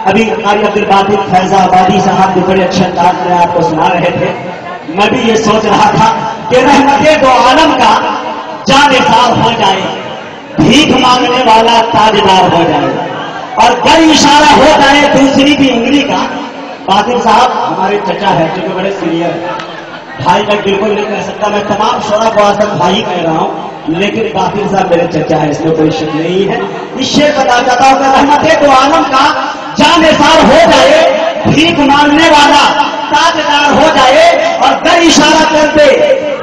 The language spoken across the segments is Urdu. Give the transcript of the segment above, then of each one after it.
ابھی قاری عبدالباطل فیض آبادی صاحب جو بڑے اچھے انداز میں آپ کو سنا رہے تھے، میں بھی یہ سوچ رہا تھا کہ رحمت دو عالم کا جانثار ہو جائے، بھیک مانگنے والا تاجدار ہو جائے، اور گر اشارہ ہو جائے دوسری بھی انگلی کا۔ باطل صاحب ہمارے چچا ہے جو کہ بڑے سینئر ہیں، بھائی میں بالکل نہیں کہہ سکتا، میں تمام شعراء کو آج تک بھائی کہہ رہا ہوں، لیکن باطل صاحب میرے چچا ہے، اس میں کوئی شک نہیں ہے۔ اس شعر بتا چاہتا ہوں کہ رحمت دو عالم کا جانثار ہو جائے، بھیک مانگنے والا تاجدار ہو جائے، اور گر اشارہ کر دے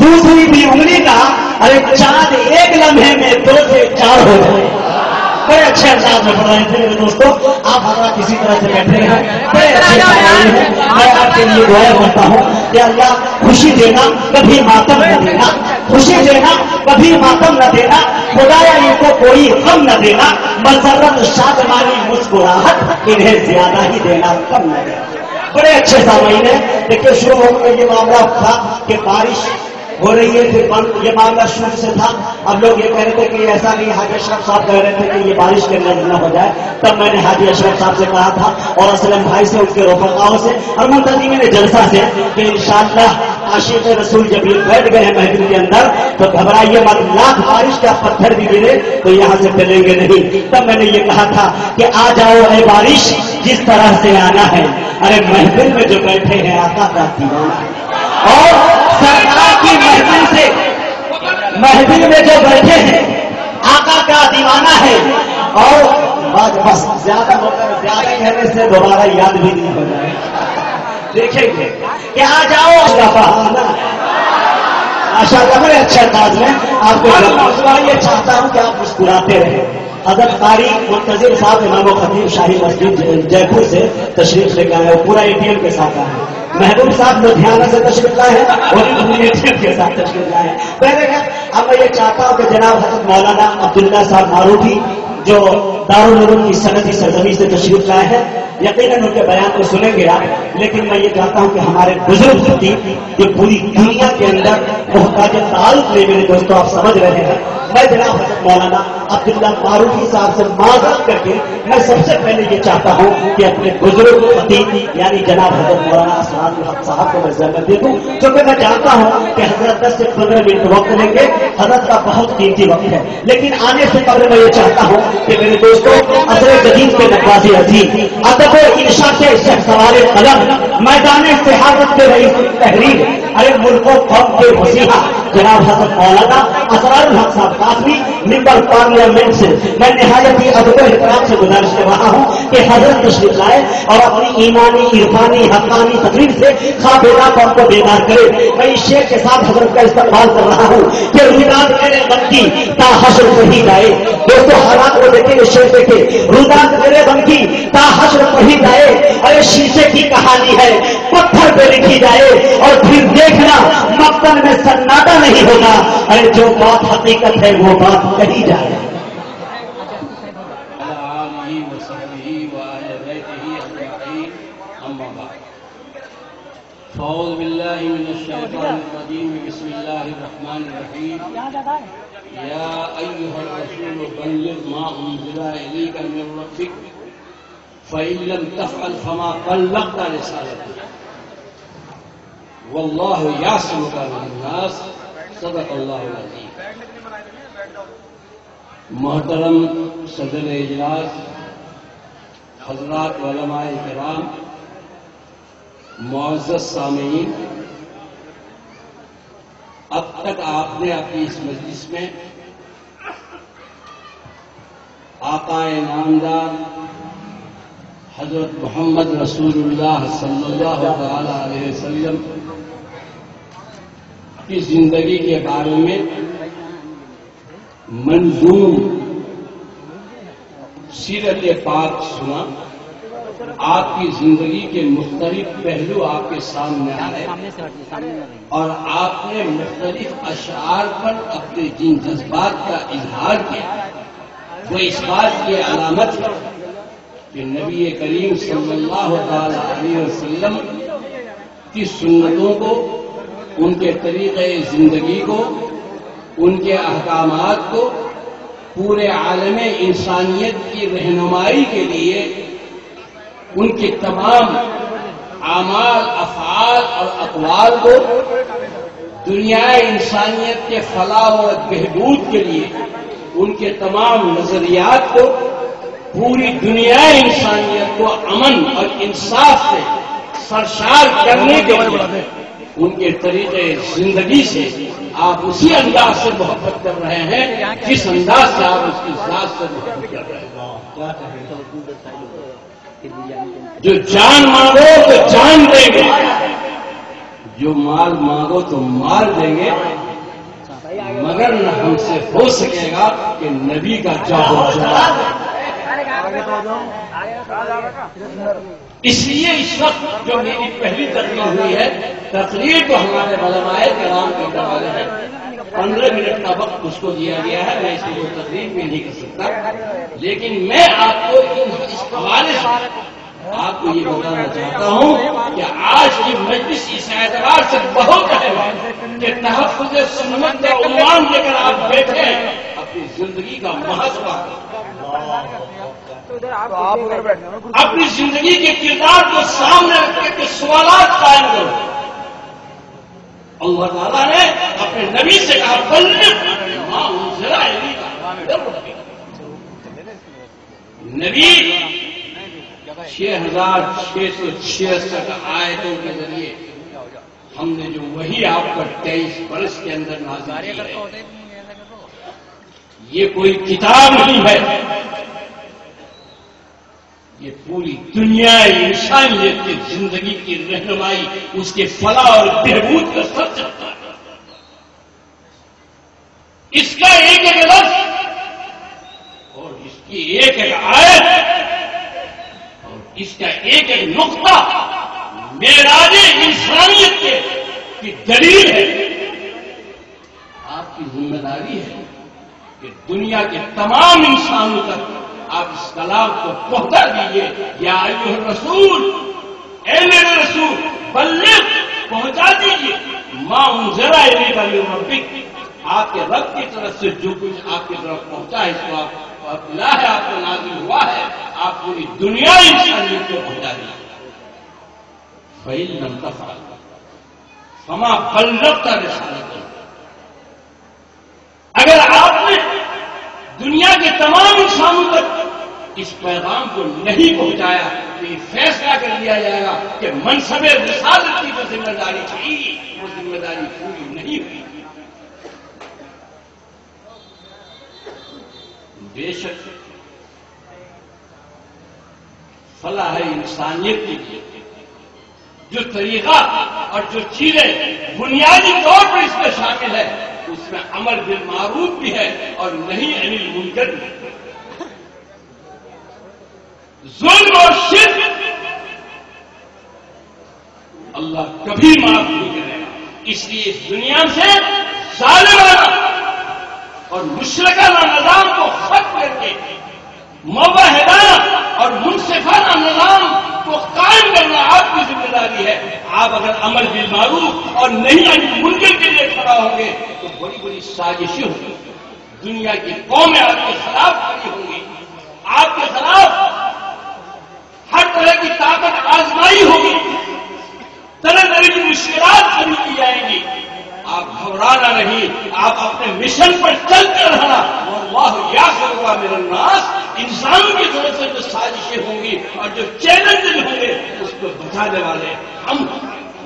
دوسری بھی انگلی کا، ارے چاند ایک لمحے میں 2 سے 4 ہو جائے۔ بڑے اچھے انداز میں پڑھ رہے تھے میرے دوستوں، آپ حضرات کسی طرح سے بیٹھے ہیں، بڑے اچھے شاعر ہیں۔ میں آپ کے لیے دعا کرتا ہوں کہ اللہ خوشی دینا کبھی ماتم نہ دینا، خوشی دینا کبھی ماتم نہ دینا، خدایا ان کو کوئی غم نہ دینا، مسرت شادمانی مسکراہٹ انہیں زیادہ ہی دینا، کم نہ دینا۔ بڑے اچھے سامعین ہیں۔ دیکھیے شروع ہو کر یہ معاملہ تھا کہ بارش ہو رہی ہے، پھر بند، یہ معاملہ شروع سے تھا۔ اب لوگ یہ کہہ رہے تھے کہ ایسا نہیں، حاجی اشرف صاحب کہہ رہے تھے کہ یہ بارش کے اندر نہ ہو جائے، تب میں نے حاجی اشرف صاحب سے کہا تھا اور اسلم بھائی سے، ان کے رفقاؤں سے اور منتظمین نے جلسہ سے کہ انشاءاللہ عاشق رسول جب یہ بیٹھ گئے ہیں محفل کے اندر تو گھبرائیے مت، لاکھ بارش کا پتھر بھی گرے تو یہاں سے چلیں گے نہیں۔ تب میں نے یہ کہا تھا کہ آ جاؤ اے بارش جس طرح سے آنا ہے، ارے محفل میں جو بیٹھے ہیں آقا کا دیوانہ ہے، اور سرکار کی محفل سے محفل میں جو بیٹھے ہیں آقا کا دیوانہ ہے، اور بس زیادہ کہنے سے دوبارہ یاد بھی نہیں ہو جائے، دیکھیں گے کہ آ جاؤ کا بہانہ ہے۔ ماشاء اللہ بڑے اچھے انداز میں آپ کو یہ چاہتا ہوں کہ آپ مسکراتے رہیں۔ حضرت قاری منتظر صاحب امام و خطیب شاہی مسجد جے پور سے تشریف لے کے آئے، پورا ATM کے ساتھ آئے۔ محبوب صاحب لدھیانہ سے تشریف لائے ہیں اور ATM کے ساتھ تشریف لائے ہیں۔ پہلے اب میں یہ چاہتا ہوں کہ جناب حضرت مولانا عبداللہ صاحب معروفی جو دارالعلوم کی صنعتی سرزمین سے تشریف لائے ہیں، یقیناً ان کے بیان کو سنیں گے آپ، لیکن میں یہ چاہتا ہوں کہ ہمارے بزرگ خطیب یہ پوری دنیا کے اندر محتاج تعلق لے، میرے دوستوں آپ سمجھ رہے ہیں، میں جناب حضرت مولانا عبداللہ معروفی صاحب سے معذرت کر کے میں سب سے پہلے یہ چاہتا ہوں کہ اپنے بزرگ خطیب یعنی جناب حضرت مولانا اسرار الحق صاحب کو میں زحمت دے دوں، کیونکہ میں جانتا ہوں کہ حضرت 10 سے 15 منٹ وقت لیں گے، حضرت کا بہت قیمتی وقت ہے، لیکن آنے سے پہلے میں یہ چاہتا ہوں کہ میرے دوستوں عصر جدید کے نقاش عظیم ادب و انشاء کے شہسوار قلم میدان صحافت کے رئیس تحریر، ارے ملک و قوم کے وسیحہ جناب حضرت مولانا اسرار الحق صاحب قاسمی ممبر پارلیمنٹ سے میں نہایت ہی ادب و احترام سے گزارش کر رہا ہوں کہ حضرت تشریف لائے اور اپنی ایمانی عرفانی حقانی تقریر سے خوابیدہ قوم کو بیدار کرے۔ میں اس شعر کے ساتھ حضرت کا استقبال کر رہا ہوں کہ روداد میرے غم کی تا حشر پڑھی جائے۔ دوستوں حالات کو دیکھیں، اس شعر دیکھیں، روداد میرے غم کی تا حشر پڑھی جائے، ارے شیشے کی کہانی ہے پتھر پہ لکھی جائے، اور پھر دیکھنا مقتل میں سناٹا نہیں ہوگا، ارے جو بات حقیقت ہے وہ بات کہی جائے۔ أعوذ بالله من الشيطان الرجيم بسم الله الرحمن الرحيم يا أيها الرسول بلغ ما أنزل إليك من ربك فإن لم تفعل فما بلغت رسالته والله يعصمك من الناس صدق الله العظيم۔ محترم صدر اجلاس، حضرات علماء کرام، معزز سامعین، اب تک آپ نے اپنی اس مجلس میں آقا نامدار حضرت محمد رسول اللہ صلی اللہ تعالی علیہ وسلم کی زندگی کے بارے میں منظوم سیرت پاک سنا، آپ کی زندگی کے مختلف پہلو آپ کے سامنے آئے اور آپ نے مختلف اشعار پر اپنے جن جذبات کا اظہار کیا، وہ اس بات کی علامت ہے کہ نبی کریم صلی اللہ علیہ وسلم کی سنتوں کو، ان کے طریقے زندگی کو، ان کے احکامات کو پورے عالم انسانیت کی رہنمائی کے لیے ان کے تمام اعمال، افعال اور اقوال کو دنیا انسانیت کے فلاح اور بہبود کے لیے، ان کے تمام نظریات کو پوری دنیا انسانیت کو امن اور انصاف سے سرشار کرنے کے لیے ان کے طریقے زندگی سے آپ اسی انداز سے محبت کر رہے ہیں جس انداز سے آپ اس کی ذات سے محبت کر رہے ہیں۔ جو جان مانگو تو جان دیں گے، جو مال مانگو تو مال دیں گے، مگر نہ ہم سے ہو سکے گا کہ نبی کا جواب۔ اس لیے اس وقت جو میری پہلی تقریر ہوئی ہے، تقریر تو ہمارے علماء کرام کے حوالے ہے، 15 منٹ کا وقت اس کو دیا گیا ہے، میں اس کو تقریر بھی نہیں کر سکتا، لیکن میں آپ کو اس حوالے سے آپ کو یہ بتانا چاہتا ہوں کہ آج کی مجلس اس اعتبار سے بہت اہم ہے کہ تحفظ سنت کا عنوان لے کر آپ بیٹھے اپنی زندگی کا محاسبہ اپنی زندگی کے کردار کو سامنے رکھ کے سوالات قائم کرو۔ اللہ تعالیٰ نے اپنے نبی سے کہا نبی 6666 آیتوں کے ذریعے ہم نے جو وہی آپ پر 23 برس کے اندر نازل کی ہے، یہ کوئی کتاب نہیں ہے، یہ پوری دنیا انسانیت کی زندگی کی رہنمائی، اس کے فلاح اور بہبود کا سب چلتا ہے۔ اس کا ایک ایک لفظ اور اس کی ایک ایک آیت اور اس کا ایک ایک نقطہ معراج انسانیت کی دلیل ہے۔ آپ کی ذمہ داری ہے کہ دنیا کے تمام انسانوں تک آپ اس کلام کو پہنچا دیجیے۔ یا ایھا الرسول، اے میرے رسول، بلغ، پہنچا دیجیے ما انزل الیک من ربک، آپ کے رب کی طرف سے جو کچھ آپ کی طرف پہنچا ہے، اس کو آپ اللہ ہے، آپ کو نازل ہوا ہے، آپ پوری دنیا انسانیت کو پہنچا دیجیے۔ فإن لم تفعل فما بلغت رسالتہ، اگر آپ نے دنیا کے تمام انسانوں تک اس پیغام کو نہیں پہنچایا تو یہ فیصلہ کر لیا جائے گا کہ منصب رسالت کی جو ذمہ داری تھی وہ ذمہ داری پوری نہیں ہوئی۔ بے شک فلاح انسانیت کی جو طریقہ اور جو چیزیں بنیادی طور پر اس میں شامل ہے، اس میں امر بالمعروف بھی ہے اور نہیں عن المنکر بھی۔ ظلم اور شرک اللہ کبھی معاف نہیں کرے گا، اس لیے اس دنیا سے ظالمانہ اور مشرکانہ نظام کو ختم کر کے موحدانہ اور منصفانہ نظام کو قائم کرنا آپ کی ذمہ داری ہے۔ آپ اگر امر بالمعروف اور نہیں عن المنکر کے لیے کھڑا ہوں گے تو بڑی بڑی سازشیں ہوں گی، دنیا کی قومیں آپ کے خلاف کھڑی ہوں گی، آپ کے خلاف ہر طرح کی طاقت آزمائی ہوگی، طرح طرح کی مشکلات کھڑی کی جائیں گی۔ آپ گھبرانا نہیں، آپ اپنے مشن پر چلتے رہنا۔ واللہ یعصمک من الناس، انسانوں کی طرف سے جو سازشیں ہوں گی اور جو چیلنج ہوں گے اس کو بچانے والے ہم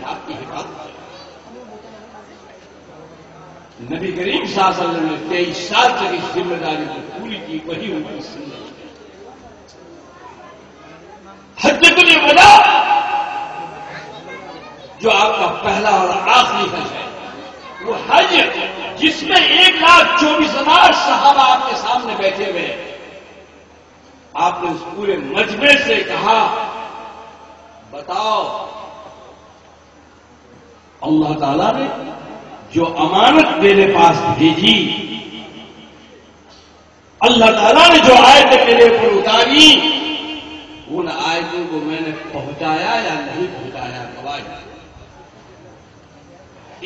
آپ کی حفاظت کریں۔ نبی کریم صلی اللہ علیہ وسلم نے 23 سال تک اس ذمہ داری کو پوری کی، وہی ان کی سنت۔ حجۃ الوداع جو آپ کا پہلا اور آخری حج ہے، وہ حج جس میں 1,24,000 صحابہ آپ کے سامنے بیٹھے ہوئے ہیں، آپ نے اس پورے مجمع سے کہا بتاؤ اللہ تعالیٰ نے جو امانت میرے پاس بھیجی، اللہ تعالیٰ نے جو آیتیں میرے اوپر اتاری، ان آیتوں کو میں نے پہنچایا یا نہیں پہنچایا؟ گواہی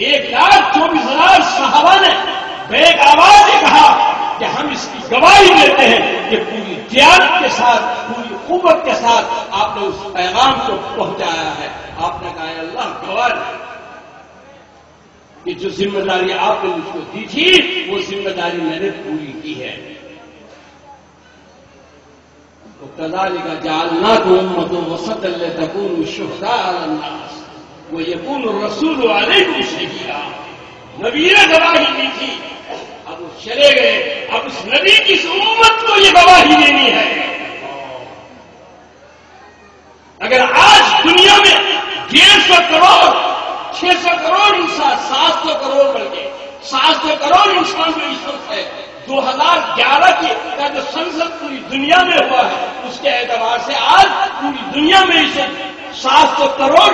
1,24,000 صحابہ نے بیک آواز سے کہا کہ ہم اس کی گواہی دیتے ہیں کہ پوری دیانت کے ساتھ پوری قوت کے ساتھ آپ نے اس پیغام کو پہنچایا ہے. آپ نے کہا اللہ گواہ ہے کہ جو ذمہ داری آپ نے مجھ کو دی تھی وہ ذمہ داری میں نے پوری کی ہے. تو کذالک جعلناکم امة وسطا لتکونوا شہداء علی الناس ویکون الرسول علیکم شہیدا. نبی نے گواہی دی تھی، اب وہ چلے گئے، اب اس نبی کی اس امت کو یہ گواہی دینی ہے. اگر آج دنیا میں 150 کروڑ 600 کروڑ انسان 700 کروڑ بلکہ 700 کروڑ انسان جو اس وقت ہے 2011 کا جو سنسد پوری دنیا میں ہوا ہے اس کے اعتبار سے آج پوری دنیا میں اسے 700 کروڑ